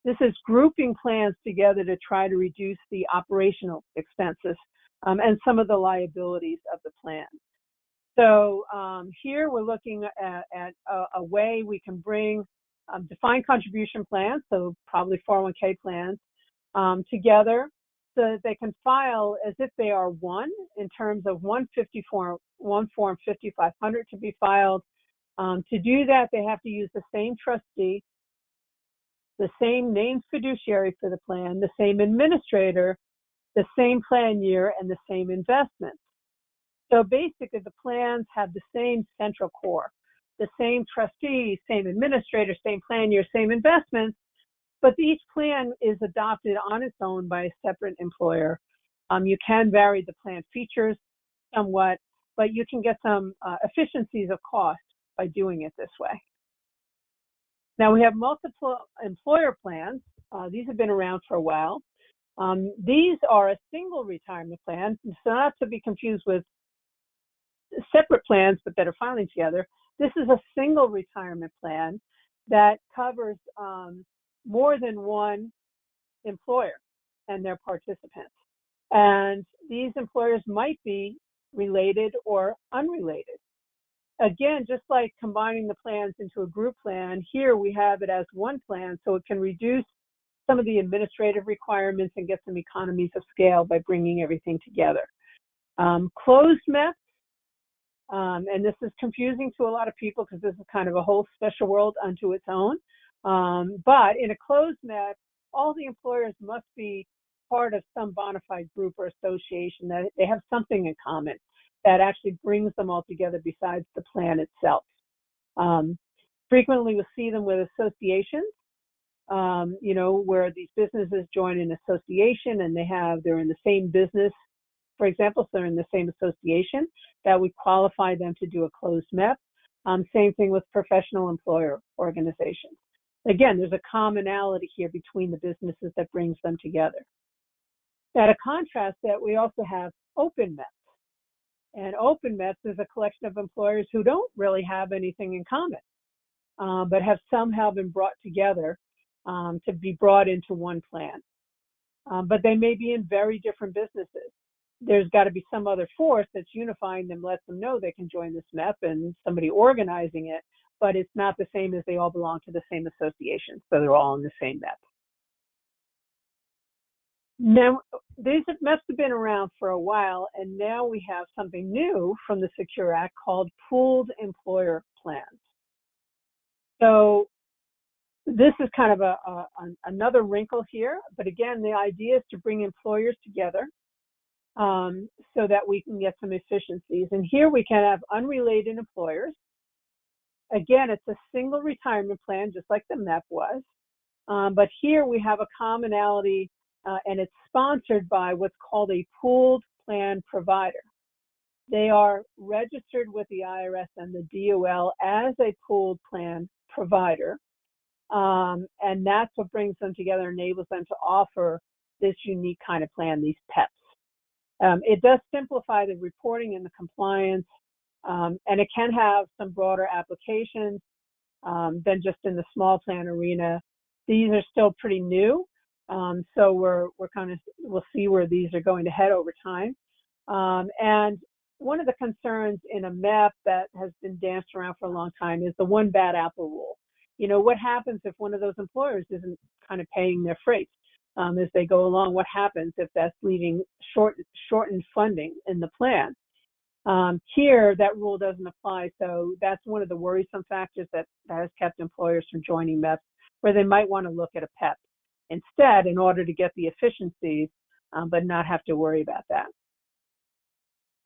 This is grouping plans together to try to reduce the operational expenses and some of the liabilities of the plan. So here we're looking at a way we can bring defined contribution plans, so probably 401k plans, together so that they can file as if they are one in terms of one form 5500 to be filed. To do that, they have to use the same trustee, the same named fiduciary for the plan, the same administrator, the same plan year, and the same investment. So basically, the plans have the same central core, the same trustee, same administrator, same plan year, same investments, but each plan is adopted on its own by a separate employer. You can vary the plan features somewhat, but you can get some efficiencies of cost by doing it this way. Now, we have multiple employer plans. These have been around for a while. These are a single retirement plan, so not to be confused with separate plans, but that are filing together. This is a single retirement plan that covers more than one employer and their participants. And these employers might be related or unrelated. Again, just like combining the plans into a group plan, here we have it as one plan, so it can reduce some of the administrative requirements and get some economies of scale by bringing everything together. Closed MEPs, and this is confusing to a lot of people because this is kind of a whole special world unto its own. But in a closed MEP, all the employers must be part of some bona fide group or association, that they have something in common that actually brings them all together besides the plan itself. Frequently, we'll see them with associations, where these businesses join an association and they're in the same business, for example, so they're in the same association, that would qualify them to do a closed MEP. Same thing with professional employer organizations. Again, there's a commonality here between the businesses that brings them together. At a contrast that we also have open MEPs. And open MEPs is a collection of employers who don't really have anything in common, but have somehow been brought together to be brought into one plan. But they may be in very different businesses. There's got to be some other force that's unifying them, lets them know they can join this MEP and somebody organizing it, but it's not the same as they all belong to the same association, so they're all in the same MEP. Now, these MEPs have been around for a while, and now we have something new from the Secure Act called pooled employer plans. So this is kind of another wrinkle here, but again, the idea is to bring employers together so that we can get some efficiencies. And here we can have unrelated employers. Again, it's a single retirement plan, just like the MEP was, but here we have a commonality, and it's sponsored by what's called a pooled plan provider. They are registered with the IRS and the DOL as a pooled plan provider, and that's what brings them together, enables them to offer this unique kind of plan, these PEPs. It does simplify the reporting and the compliance, and it can have some broader applications than just in the small plan arena. These are still pretty new, so we'll see where these are going to head over time. And one of the concerns in a MEP that has been danced around for a long time is the one bad apple rule. What happens if one of those employers isn't kind of paying their freight as they go along? What happens if that's leaving shortened funding in the plan? Here, that rule doesn't apply, so that's one of the worrisome factors that has kept employers from joining MEPs, where they might want to look at a PEP instead in order to get the efficiencies, but not have to worry about that.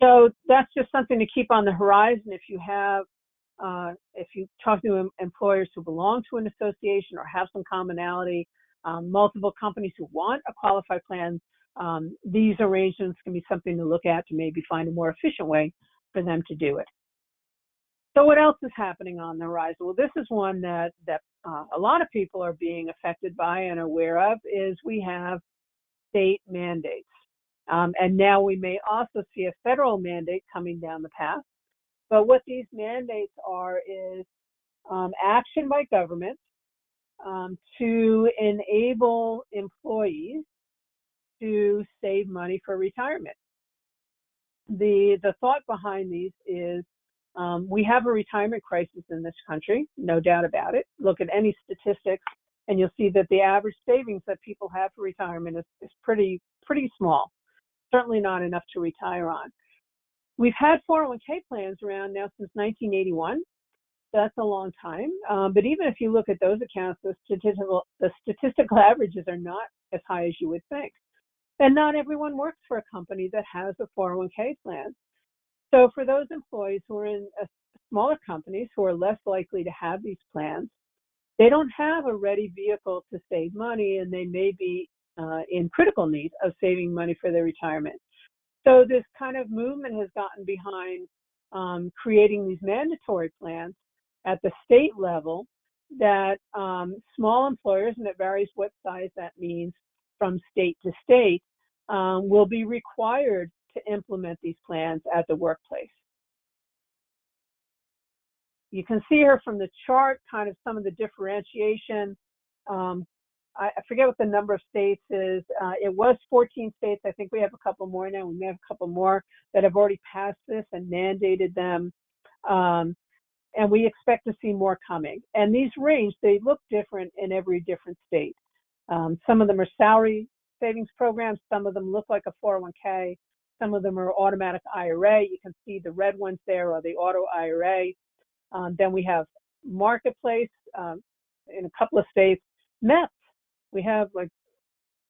So that's just something to keep on the horizon. If you talk to employers who belong to an association or have some commonality, multiple companies who want a qualified plan, these arrangements can be something to look at to maybe find a more efficient way for them to do it. So what else is happening on the horizon? Well, this is one that a lot of people are being affected by and aware of, is we have state mandates. And now we may also see a federal mandate coming down the path. But what these mandates are is action by government to enable employees to save money for retirement. The thought behind these is we have a retirement crisis in this country, no doubt about it. Look at any statistics, and you'll see that the average savings that people have for retirement is pretty small. Certainly not enough to retire on. We've had 401k plans around now since 1981. So that's a long time. But even if you look at those accounts, the statistical averages are not as high as you would think. And not everyone works for a company that has a 401k plan. So for those employees who are in smaller companies who are less likely to have these plans, they don't have a ready vehicle to save money, and they may be in critical need of saving money for their retirement. So this kind of movement has gotten behind creating these mandatory plans at the state level that small employers, and it varies what size that means from state to state, will be required to implement these plans at the workplace. You can see here from the chart kind of some of the differentiation. I forget what the number of states is. It was 14 states. I think we have a couple more now. We may have a couple more that have already passed this and mandated them. And we expect to see more coming. And these range, they look different in every different state. Some of them are salary savings programs. Some of them look like a 401k. Some of them are automatic IRA. You can see the red ones there are the auto IRA. Then we have marketplace in a couple of states. MEP. We have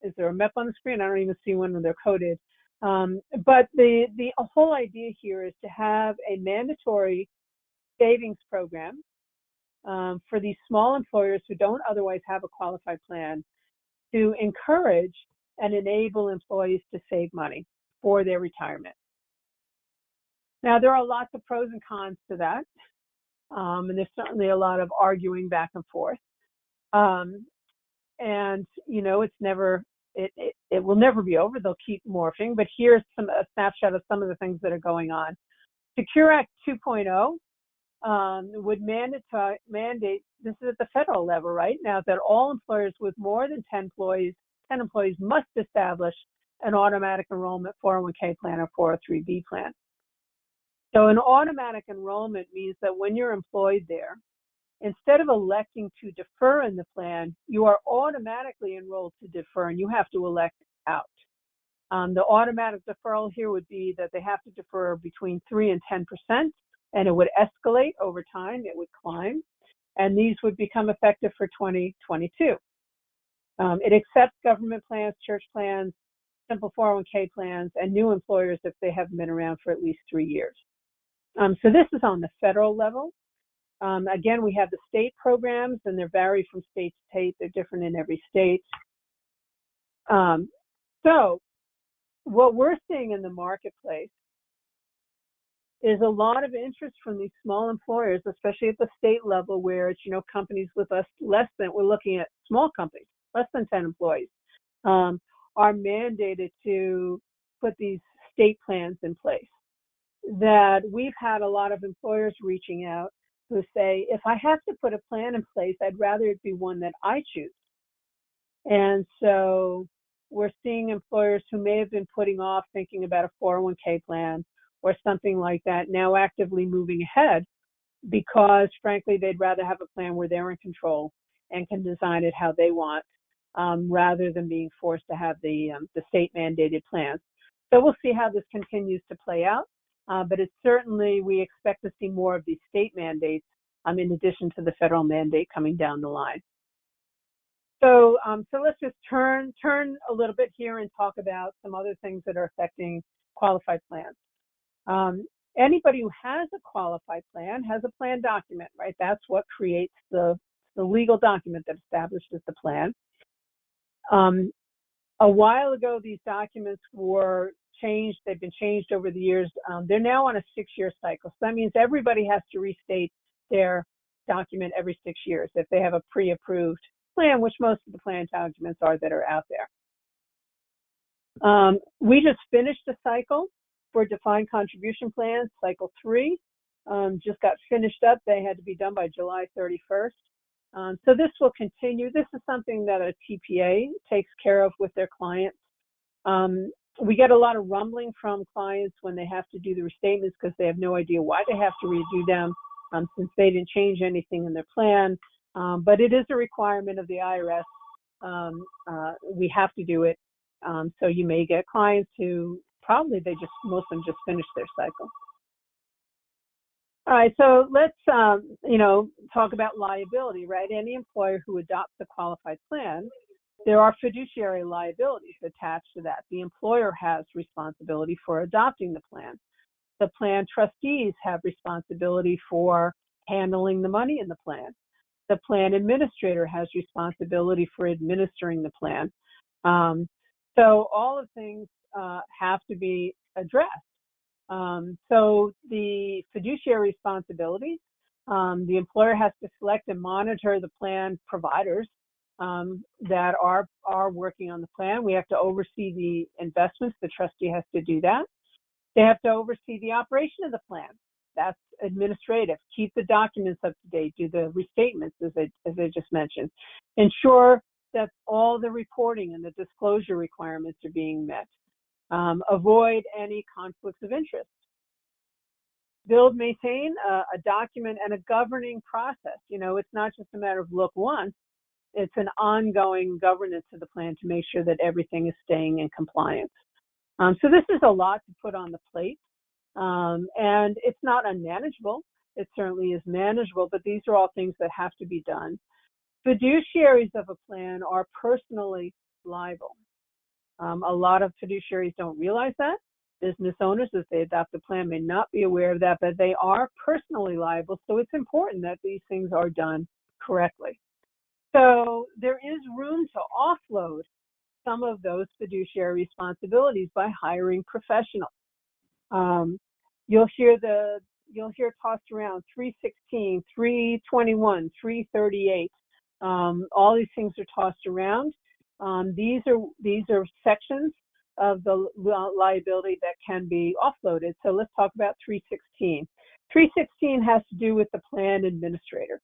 is there a MEP on the screen? I don't even see one when they're coded. But the whole idea here is to have a mandatory savings program for these small employers who don't otherwise have a qualified plan to encourage and enable employees to save money for their retirement. Now, there are lots of pros and cons to that, and there's certainly a lot of arguing back and forth. And it's never, it will never be over. They'll keep morphing. But here's a snapshot of some of the things that are going on. Secure Act 2.0 would mandate, this is at the federal level right now, that all employers with more than 10 employees must establish an automatic enrollment 401k plan or 403b plan. So an automatic enrollment means that when you're employed there, instead of electing to defer in the plan, you are automatically enrolled to defer, and you have to elect out. The automatic deferral here would be that they have to defer between 3 and 10%, and it would escalate over time. It would climb, and these would become effective for 2022. It accepts government plans, church plans, simple 401k plans, and new employers if they haven't been around for at least 3 years. So this is on the federal level. Again, we have the state programs, and they vary from state to state. They're different in every state. So what we're seeing in the marketplace is a lot of interest from these small employers, especially at the state level, where it's, companies with we're looking at small companies, less than 10 employees, are mandated to put these state plans in place. That we've had a lot of employers reaching out who say, if I have to put a plan in place, I'd rather it be one that I choose. And so we're seeing employers who may have been putting off thinking about a 401k plan or something like that now actively moving ahead because, frankly, they'd rather have a plan where they're in control and can design it how they want rather than being forced to have the state mandated plans. So we'll see how this continues to play out. But it's certainly, we expect to see more of these state mandates in addition to the federal mandate coming down the line. So let's just turn a little bit here and talk about some other things that are affecting qualified plans. Anybody who has a qualified plan has a plan document, right? That's what creates the legal document that establishes the plan. A while ago, these documents were changed. They've been changed over the years. They're now on a 6-year cycle. So that means everybody has to restate their document every 6 years if they have a pre-approved plan, which most of the plan documents are that are out there. We just finished a cycle for defined contribution plans, cycle 3. Just got finished up. They had to be done by July 31st. So this will continue. This is something that a TPA takes care of with their clients. We get a lot of rumbling from clients when they have to do the restatements because they have no idea why they have to redo them since they didn't change anything in their plan. But it is a requirement of the IRS. We have to do it. So you may get clients who probably most of them just finished their cycle. All right, so let's, talk about liability, right? Any employer who adopts a qualified plan, there are fiduciary liabilities attached to that. The employer has responsibility for adopting the plan. The plan trustees have responsibility for handling the money in the plan. The plan administrator has responsibility for administering the plan. So all of things have to be addressed. So the fiduciary responsibilities, the employer has to select and monitor the plan providers that are working on the plan. We have to oversee the investments. The trustee has to do that. They have to oversee the operation of the plan. That's administrative. Keep the documents up to date. Do the restatements, as I just mentioned. Ensure that all the reporting and the disclosure requirements are being met. Avoid any conflicts of interest. Build, maintain a document and a governing process. It's not just a matter of look once. It's an ongoing governance of the plan to make sure that everything is staying in compliance. So this is a lot to put on the plate. And it's not unmanageable. It certainly is manageable, but these are all things that have to be done. Fiduciaries of a plan are personally liable. A lot of fiduciaries don't realize that. Business owners, as they adopt a plan, may not be aware of that, but they are personally liable. So it's important that these things are done correctly. So there is room to offload some of those fiduciary responsibilities by hiring professionals. You'll hear tossed around 316, 321, 338. All these things are tossed around. These are sections of the liability that can be offloaded. So let's talk about 316. 316 has to do with the plan administrator.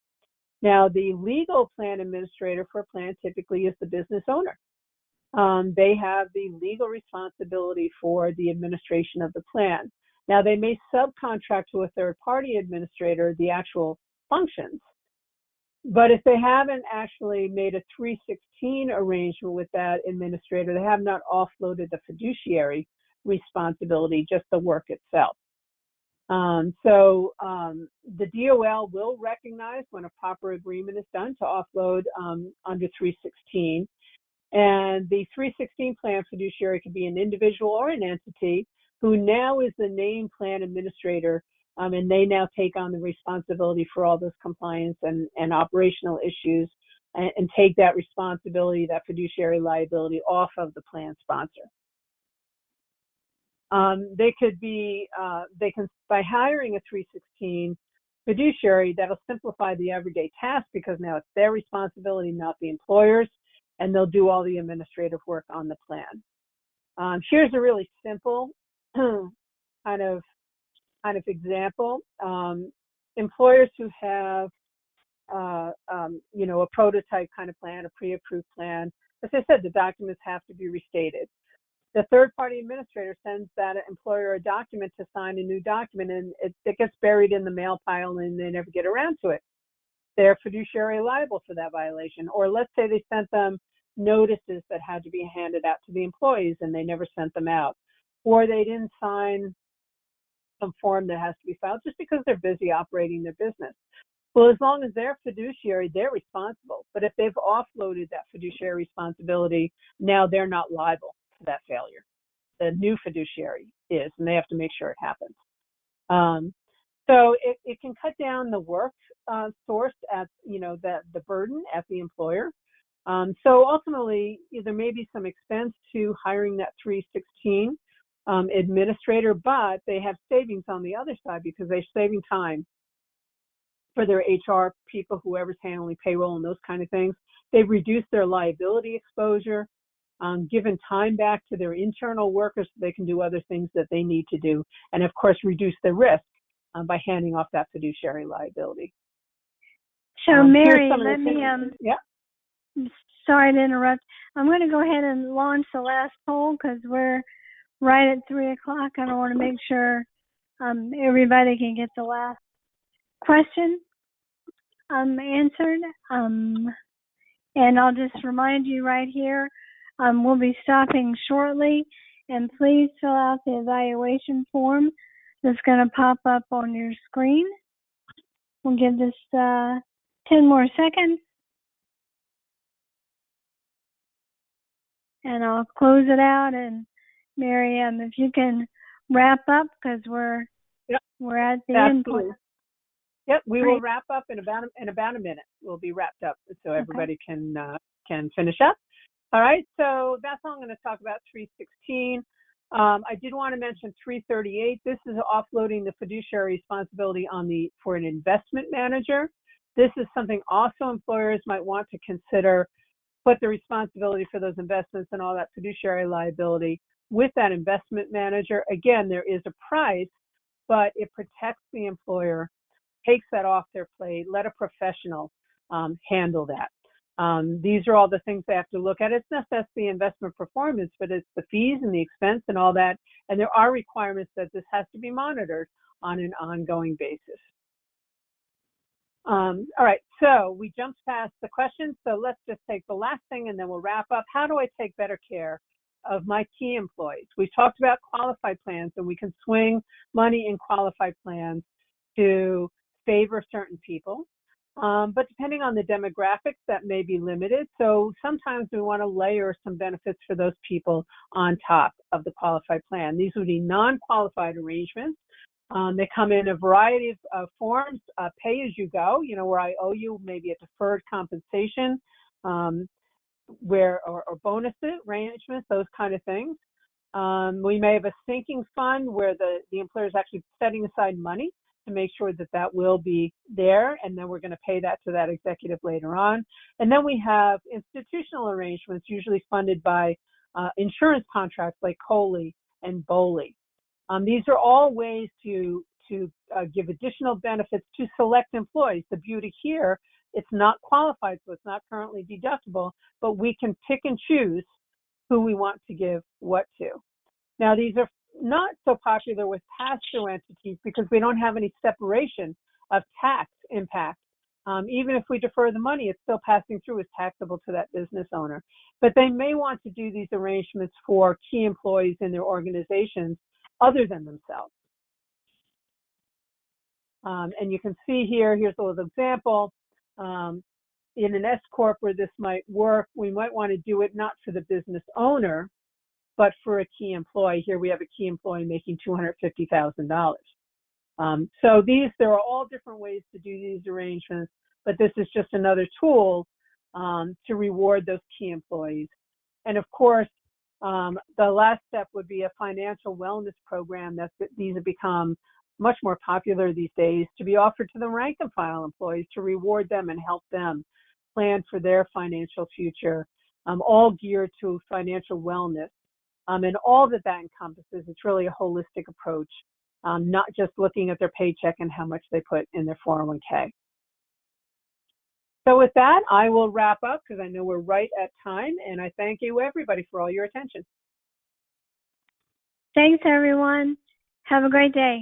Now, the legal plan administrator for a plan typically is the business owner. They have the legal responsibility for the administration of the plan. Now, they may subcontract to a third-party administrator the actual functions, but if they haven't actually made a 316 arrangement with that administrator, they have not offloaded the fiduciary responsibility, just the work itself. So the DOL will recognize when a proper agreement is done to offload under 316. And the 316 plan fiduciary could be an individual or an entity who now is the named plan administrator, and they now take on the responsibility for all those compliance and operational issues and take that responsibility, that fiduciary liability off of the plan sponsor. They can, by hiring a 316 fiduciary, that'll simplify the everyday task because now it's their responsibility, not the employer's, and they'll do all the administrative work on the plan. Here's a really simple kind of example. Employers who have, a prototype kind of plan, a pre-approved plan, as I said, the documents have to be restated. The third-party administrator sends that employer a document to sign a new document, and it gets buried in the mail pile, and they never get around to it. They're fiduciary liable for that violation. Or let's say they sent them notices that had to be handed out to the employees, and they never sent them out. Or they didn't sign some form that has to be filed just because they're busy operating their business. Well, as long as they're fiduciary, they're responsible. But if they've offloaded that fiduciary responsibility, now they're not liable for that failure. The new fiduciary is, and they have to make sure it happens. So it can cut down the work source at, the burden at the employer. So ultimately, there may be some expense to hiring that 316 administrator, but they have savings on the other side because they're saving time for their HR people, whoever's handling payroll and those kind of things. They've reduced their liability exposure. given time back to their internal workers so they can do other things that they need to do, and of course reduce the risk by handing off that fiduciary liability. So Mary, let me, yeah. Sorry to interrupt. I'm going to go ahead and launch the last poll because we're right at 3 o'clock. I want to make sure everybody can get the last question answered. And I'll just remind you right here, we'll be stopping shortly, and please fill out the evaluation form that's going to pop up on your screen. We'll give this 10 more seconds, and I'll close it out. And Mary, if you can wrap up because we're at the end point. Yep, we will wrap up in about a minute. We'll be wrapped up so everybody can finish up. All right, so that's all I'm going to talk about 316. I did want to mention 338. This is offloading the fiduciary responsibility for an investment manager. This is something also employers might want to consider, put the responsibility for those investments and all that fiduciary liability with that investment manager. Again, there is a price, but it protects the employer, takes that off their plate, let a professional handle that. These are all the things they have to look at. It's not just the investment performance, but it's the fees and the expense and all that. And there are requirements that this has to be monitored on an ongoing basis. All right, so we jumped past the questions. So let's just take the last thing and then we'll wrap up. How do I take better care of my key employees? We've talked about qualified plans, and we can swing money in qualified plans to favor certain people. But depending on the demographics, that may be limited. So sometimes we want to layer some benefits for those people on top of the qualified plan. These would be non-qualified arrangements. They come in a variety of forms, pay as you go, where I owe you maybe a deferred compensation, or bonus arrangements, those kind of things. We may have a sinking fund where the employer is actually setting aside money to make sure that that will be there, and then we're going to pay that to that executive later on. And then we have institutional arrangements, usually funded by insurance contracts like COLI and BOLI. These are all ways to give additional benefits to select employees. The beauty here, it's not qualified, so it's not currently deductible, but we can pick and choose who we want to give what to. Now, these are not so popular with pass-through entities because we don't have any separation of tax impact. Even if we defer the money, it's still passing through as taxable to that business owner. But they may want to do these arrangements for key employees in their organizations other than themselves. And you can see here's a little example. In an S Corp where this might work, we might want to do it not for the business owner, but for a key employee. Here we have a key employee making $250,000. So there are all different ways to do these arrangements, but this is just another tool to reward those key employees. And of course, the last step would be a financial wellness program. These have become much more popular these days, to be offered to the rank and file employees to reward them and help them plan for their financial future, all geared to financial wellness. And all that encompasses, it's really a holistic approach, not just looking at their paycheck and how much they put in their 401k. So with that, I will wrap up because I know we're right at time, and I thank you, everybody, for all your attention. Thanks, everyone. Have a great day.